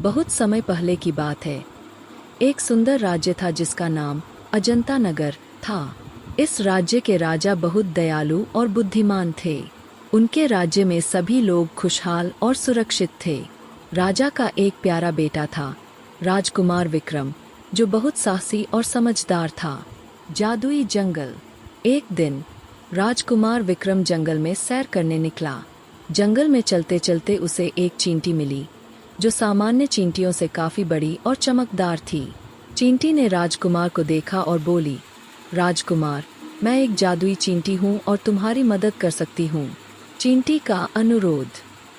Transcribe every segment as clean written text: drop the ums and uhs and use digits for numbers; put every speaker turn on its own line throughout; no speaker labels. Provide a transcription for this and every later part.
बहुत समय पहले की बात है। एक सुंदर राज्य था जिसका नाम अजंता नगर था। इस राज्य के राजा बहुत दयालु और बुद्धिमान थे। उनके राज्य में सभी लोग खुशहाल और सुरक्षित थे। राजा का एक प्यारा बेटा था, राजकुमार विक्रम, जो बहुत साहसी और समझदार था। जादुई जंगल। एक दिन राजकुमार विक्रम जंगल में सैर करने निकला। जंगल में चलते चलते उसे एक चींटी मिली, जो सामान्य चींटियों से काफी बड़ी और चमकदार थी। चींटी ने राजकुमार को देखा और बोली, राजकुमार, मैं एक जादुई चींटी हूँ और तुम्हारी मदद कर सकती हूँ। चींटी का अनुरोध।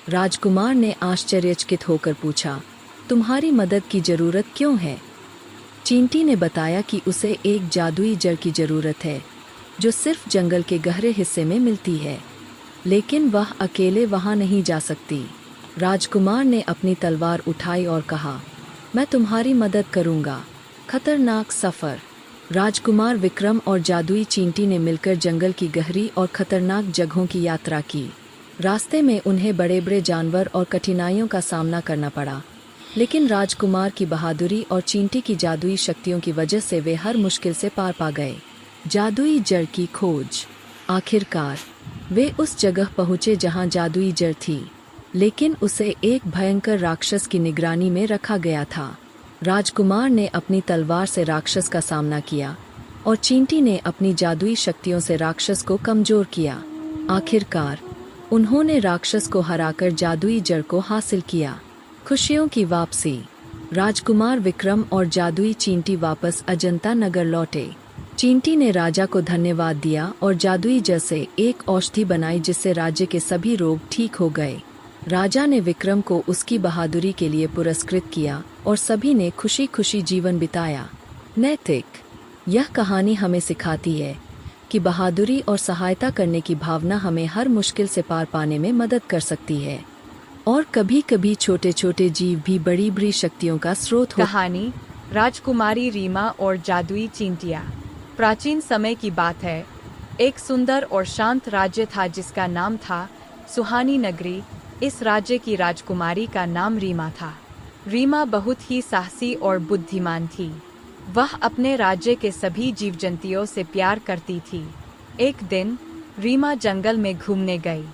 राजकुमार ने आश्चर्यचकित होकर पूछा, तुम्हारी मदद की जरूरत क्यों है? चींटी ने बताया कि उसे एक जादुई जड़ की जरूरत है, जो सिर्फ जंगल के गहरे हिस्से में मिलती है, लेकिन वह अकेले वहां नहीं जा सकती। राजकुमार ने अपनी तलवार उठाई और कहा, मैं तुम्हारी मदद करूंगा। खतरनाक सफर। राजकुमार विक्रम और जादुई चींटी ने मिलकर जंगल की गहरी और खतरनाक जगहों की यात्रा की। रास्ते में उन्हें बड़े बड़े जानवर और कठिनाइयों का सामना करना पड़ा, लेकिन राजकुमार की बहादुरी और चींटी की जादुई शक्तियों की वजह से वे हर मुश्किल से पार पा गए। जादुई जड़ की खोज। आखिरकार वे उस जगह पहुंचे जहां जादुई जड़ थी, लेकिन उसे एक भयंकर राक्षस की निगरानी में रखा गया था। राजकुमार ने अपनी तलवार से राक्षस का सामना किया और चींटी ने अपनी जादुई शक्तियों से राक्षस को कमजोर किया। आखिरकार उन्होंने राक्षस को हराकर जादुई जड़ को हासिल किया। खुशियों की वापसी। राजकुमार विक्रम और जादुई चींटी वापस अजंता नगर लौटे। चींटी ने राजा को धन्यवाद दिया और जादुई जड़ से एक औषधि बनाई जिससे राज्य के सभी रोग ठीक हो गए। राजा ने विक्रम को उसकी बहादुरी के लिए पुरस्कृत किया और सभी ने खुशी खुशी जीवन बिताया। नैतिक। यह कहानी हमें सिखाती है कि बहादुरी और सहायता करने की भावना हमें हर मुश्किल से पार पाने में मदद कर सकती है, और कभी कभी छोटे छोटे जीव भी बड़ी बड़ी शक्तियों का स्रोत हो।
कहानी राजकुमारी रीमा और जादुई चींटियाँ। प्राचीन समय की बात है। एक सुंदर और शांत राज्य था जिसका नाम था सुहानी नगरी। इस राज्य की राजकुमारी का नाम रीमा था। रीमा बहुत ही साहसी और बुद्धिमान थी। वह अपने राज्य के सभी जीव जंतुओं से प्यार करती थी। एक दिन रीमा जंगल में घूमने गई।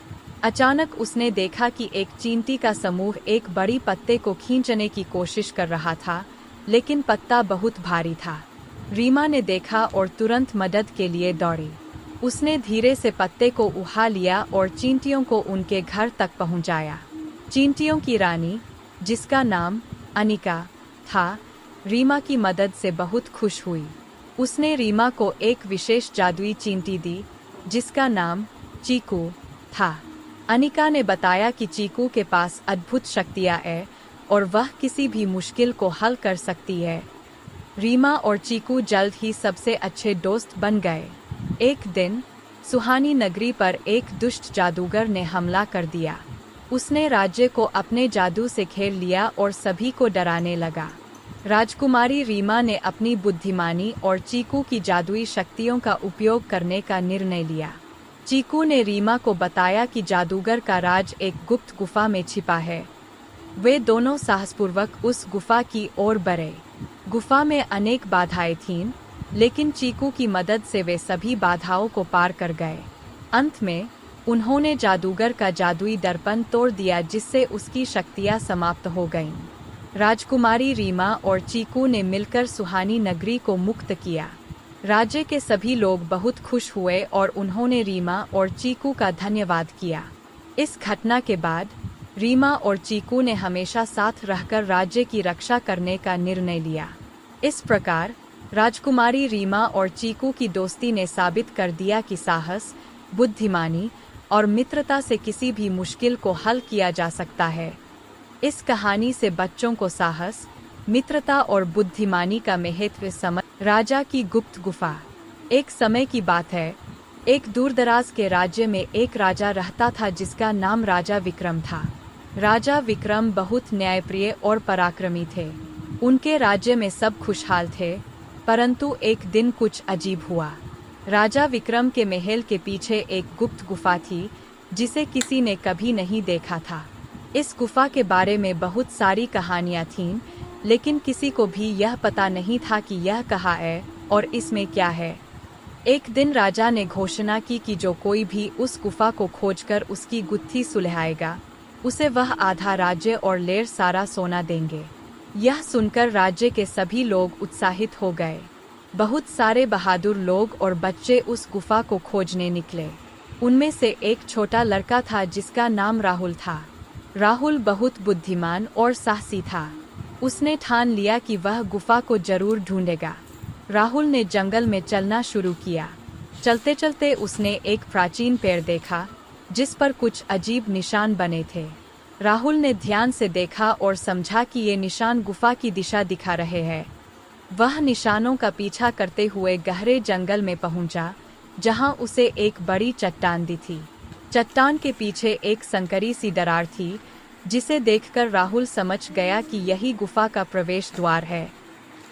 अचानक उसने देखा कि एक चींटी का समूह एक बड़ी पत्ते को खींचने की कोशिश कर रहा था, लेकिन पत्ता बहुत भारी था। रीमा ने देखा और तुरंत मदद के लिए दौड़ी। उसने धीरे से पत्ते को उठा लिया और चींटियों को उनके घर तक पहुंचाया। चींटियों की रानी, जिसका नाम अनिका था, रीमा की मदद से बहुत खुश हुई। उसने रीमा को एक विशेष जादुई चींटी दी, जिसका नाम चीकू था। अनिका ने बताया कि चीकू के पास अद्भुत शक्तियाँ हैं और वह किसी भी मुश्किल को हल कर सकती है। रीमा और चीकू जल्द ही सबसे अच्छे दोस्त बन गए। एक दिन सुहानी नगरी पर एक दुष्ट जादूगर ने हमला कर दिया। उसने राज्य को अपने जादू से घेर लिया और सभी को डराने लगा। राजकुमारी रीमा ने अपनी बुद्धिमानी और चीकू की जादुई शक्तियों का उपयोग करने का निर्णय लिया। चीकू ने रीमा को बताया कि जादूगर का राज एक गुप्त गुफा में छिपा है। वे दोनों साहसपूर्वक उस गुफा की ओर बढ़े। गुफा में अनेक बाधाएं थीं, लेकिन चीकू की मदद से वे सभी बाधाओं को पार कर गए। अंत में उन्होंने जादूगर का जादुई दर्पण तोड़ दिया, जिससे उसकी शक्तियां समाप्त हो गईं। राजकुमारी रीमा और चीकू ने मिलकर सुहानी नगरी को मुक्त किया। राज्य के सभी लोग बहुत खुश हुए और उन्होंने रीमा और चीकू का धन्यवाद किया। इस घटना के बाद रीमा और चीकू ने हमेशा साथ रहकर राज्य की रक्षा करने का निर्णय लिया। इस प्रकार राजकुमारी रीमा और चीकू की दोस्ती ने साबित कर दिया कि साहस, बुद्धिमानी और मित्रता से किसी भी मुश्किल को हल किया जा सकता है। इस कहानी से बच्चों को साहस, मित्रता और बुद्धिमानी का महत्व समझ। राजा की गुप्त गुफा। एक समय की बात है। एक दूरदराज के राज्य में एक राजा रहता था जिसका नाम राजा विक्रम था। राजा विक्रम बहुत न्यायप्रिय और पराक्रमी थे। उनके राज्य में सब खुशहाल थे, परंतु एक दिन कुछ अजीब हुआ। राजा विक्रम के महल के पीछे एक गुप्त गुफा थी, जिसे किसी ने कभी नहीं देखा था। इस गुफा के बारे में बहुत सारी कहानियां थीं, लेकिन किसी को भी यह पता नहीं था कि यह कहाँ है और इसमें क्या है। एक दिन राजा ने घोषणा की कि जो कोई भी उस गुफा को खोजकर उसकी गुत्थी सुलझाएगा, उसे वह आधा राज्य और ढेर सारा सोना देंगे। यह सुनकर राज्य के सभी लोग उत्साहित हो गए। बहुत सारे बहादुर लोग और बच्चे उस गुफा को खोजने निकले। उनमें से एक छोटा लड़का था जिसका नाम राहुल था। राहुल बहुत बुद्धिमान और साहसी था। उसने ठान लिया कि वह गुफा को जरूर ढूंढेगा। राहुल ने जंगल में चलना शुरू किया। चलते चलते उसने एक प्राचीन पेड़ देखा जिस पर कुछ अजीब निशान बने थे। राहुल ने ध्यान से देखा और समझा कि ये निशान गुफा की दिशा दिखा रहे हैं। वह निशानों का पीछा करते हुए गहरे जंगल में पहुंचा, जहां उसे एक बड़ी चट्टान दी थी। चट्टान के पीछे एक संकरी सी दरार थी, जिसे देखकर राहुल समझ गया कि यही गुफा का प्रवेश द्वार है।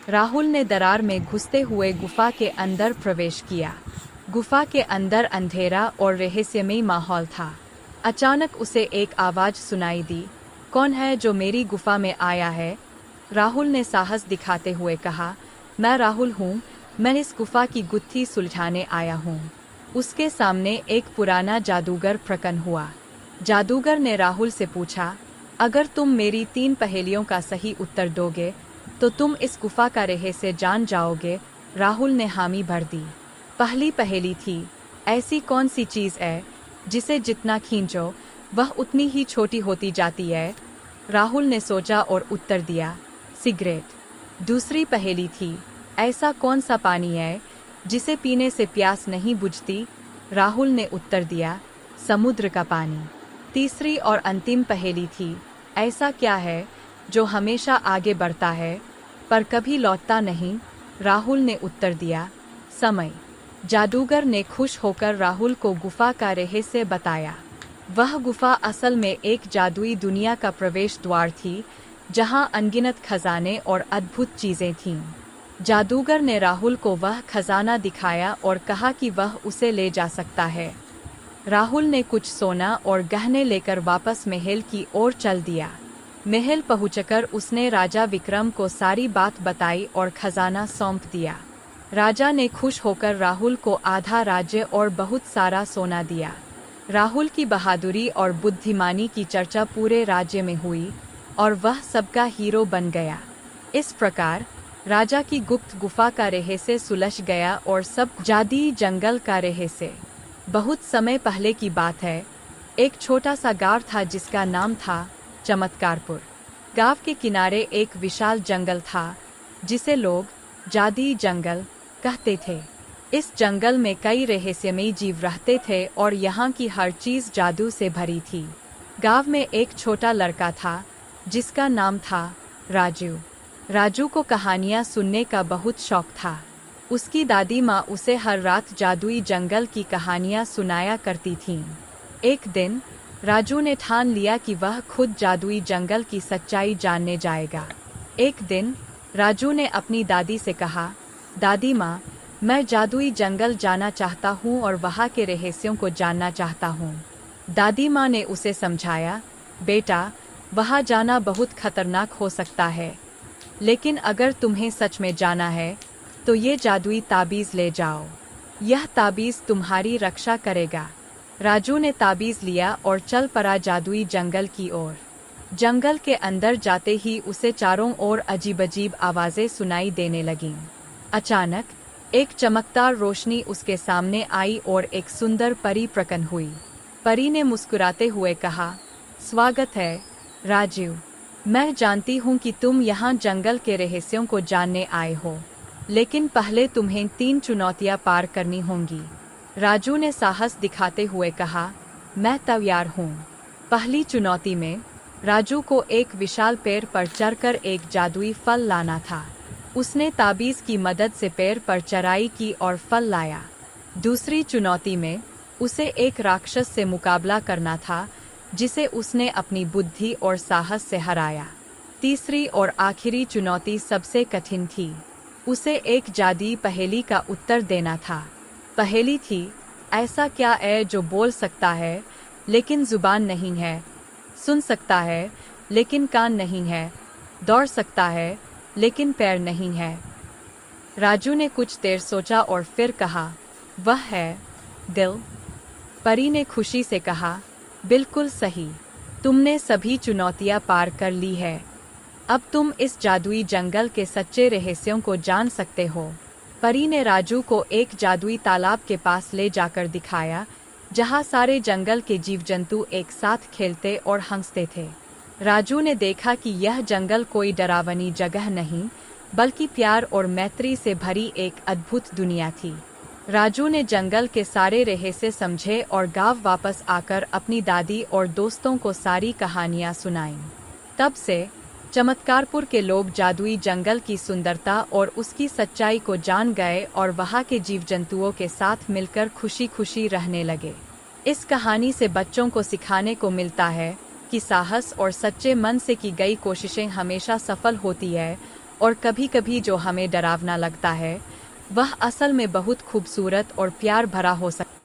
राहुल ने दरार में घुसते हुए गुफा के अंदर प्रवेश किया। गुफा के अंदर अंधेरा और रहस्यमय माहौल था। अचानक उसे एक आवाज सुनाई दी, कौन है जो मेरी गुफा में आया है? राहुल ने साहस दिखाते हुए कहा, मैं राहुल हूँ, मैं इस गुफा की गुत्थी सुलझाने आया हूँ। उसके सामने एक पुराना जादूगर प्रकट हुआ। जादूगर ने राहुल से पूछा, अगर तुम मेरी 3 पहेलियों का सही उत्तर दोगे तो तुम इस गुफा का रहस्य जान जाओगे। राहुल ने हामी भर दी। पहली पहेली थी, ऐसी कौन सी चीज़ है जिसे जितना खींचो वह उतनी ही छोटी होती जाती है? राहुल ने सोचा और उत्तर दिया, सिगरेट। दूसरी पहेली थी, ऐसा कौन सा पानी है जिसे पीने से प्यास नहीं बुझती? राहुल ने उत्तर दिया, समुद्र का पानी। तीसरी और अंतिम पहेली थी, ऐसा क्या है जो हमेशा आगे बढ़ता है पर कभी लौटता नहीं? राहुल ने उत्तर दिया, समय। जादूगर ने खुश होकर राहुल को गुफा का रहस्य बताया। वह गुफा असल में एक जादुई दुनिया का प्रवेश द्वार थी, जहां अनगिनत खजाने और अद्भुत चीजें थीं। जादूगर ने राहुल को वह खजाना दिखाया और कहा कि वह उसे ले जा सकता है। राहुल ने कुछ सोना और गहने लेकर वापस महल की ओर चल दिया। महल पहुंचकर उसने राजा विक्रम को सारी बात बताई और खजाना सौंप दिया। राजा ने खुश होकर राहुल को आधा राज्य और बहुत सारा सोना दिया। राहुल की बहादुरी और बुद्धिमानी की चर्चा पूरे राज्य में हुई और वह सबका हीरो बन गया। इस प्रकार राजा की गुप्त गुफा का रहस्य सुलझ गया और सब जादी जंगल का रहस्य। बहुत समय पहले की बात है। एक छोटा सा गांव था जिसका नाम था चमत्कारपुर। गांव के किनारे एक विशाल जंगल था, जिसे लोग जादी जंगल कहते थे। इस जंगल में कई रहस्यमयी जीव रहते थे और यहाँ की हर चीज जादू से भरी थी। गांव में एक छोटा लड़का था जिसका नाम था राजू। राजू को कहानियाँ सुनने का बहुत शौक था। उसकी दादी माँ उसे हर रात जादुई जंगल की कहानियाँ सुनाया करती थीं। एक दिन राजू ने ठान लिया कि वह खुद जादुई जंगल की सच्चाई जानने जाएगा। एक दिन राजू ने अपनी दादी से कहा, दादी माँ, मैं जादुई जंगल जाना चाहता हूँ और वहाँ के रहस्यों को जानना चाहता हूँ। दादी माँ ने उसे समझाया, बेटा, वहाँ जाना बहुत खतरनाक हो सकता है, लेकिन अगर तुम्हें सच में जाना है तो ये जादुई ताबीज़ ले जाओ। यह ताबीज़ तुम्हारी रक्षा करेगा। राजू ने ताबीज़ लिया और चल पड़ा जादुई जंगल की ओर। जंगल के अंदर जाते ही उसे चारों ओर अजीब-अजीब आवाज़ें सुनाई देने लगीं। अचानक एक चमकदार रोशनी उसके सामने आई और एक सुंदर परी प्रकट हुई। परी ने मुस्कुराते हुए कहा, स्वागत है राजू। मैं जानती हूँ कि तुम यहाँ जंगल के रहस्यों को जानने आए हो, लेकिन पहले तुम्हें 3 चुनौतियाँ पार करनी होंगी। राजू ने साहस दिखाते हुए कहा, मैं तैयार हूँ। पहली चुनौती में राजू को एक विशाल पेड़ पर चढ़कर एक जादुई फल लाना था। उसने ताबीज़ की मदद से पेड़ पर चढ़ाई की और फल लाया। दूसरी चुनौती में उसे एक राक्षस से मुकाबला करना था, जिसे उसने अपनी बुद्धि और साहस से हराया। तीसरी और आखिरी चुनौती सबसे कठिन थी। उसे एक जादुई पहेली का उत्तर देना था। पहेली थी, ऐसा क्या है जो बोल सकता है लेकिन जुबान नहीं है? सुन सकता है लेकिन कान नहीं है, दौड़ सकता है लेकिन पैर नहीं है। राजू ने कुछ देर सोचा और फिर कहा, वह है दिल। परी ने खुशी से कहा, बिल्कुल सही, तुमने सभी चुनौतियां पार कर ली है। अब तुम इस जादुई जंगल के सच्चे रहस्यों को जान सकते हो। परी ने राजू को एक जादुई तालाब के पास ले जाकर दिखाया, जहां सारे जंगल के जीव जंतु एक साथ खेलते और हंसते थे। राजू ने देखा कि यह जंगल कोई डरावनी जगह नहीं, बल्कि प्यार और मैत्री से भरी एक अद्भुत दुनिया थी। राजू ने जंगल के सारे रहस्य समझे और गांव वापस आकर अपनी दादी और दोस्तों को सारी कहानियां सुनाईं। तब से चमत्कारपुर के लोग जादुई जंगल की सुंदरता और उसकी सच्चाई को जान गए और वहां के जीव जंतुओं के साथ मिलकर खुशी खुशी रहने लगे। इस कहानी से बच्चों को सिखाने को मिलता है कि साहस और सच्चे मन से की गई कोशिशें हमेशा सफल होती है, और कभी कभी जो हमें डरावना लगता है वह असल में बहुत खूबसूरत और प्यार भरा हो सकता है।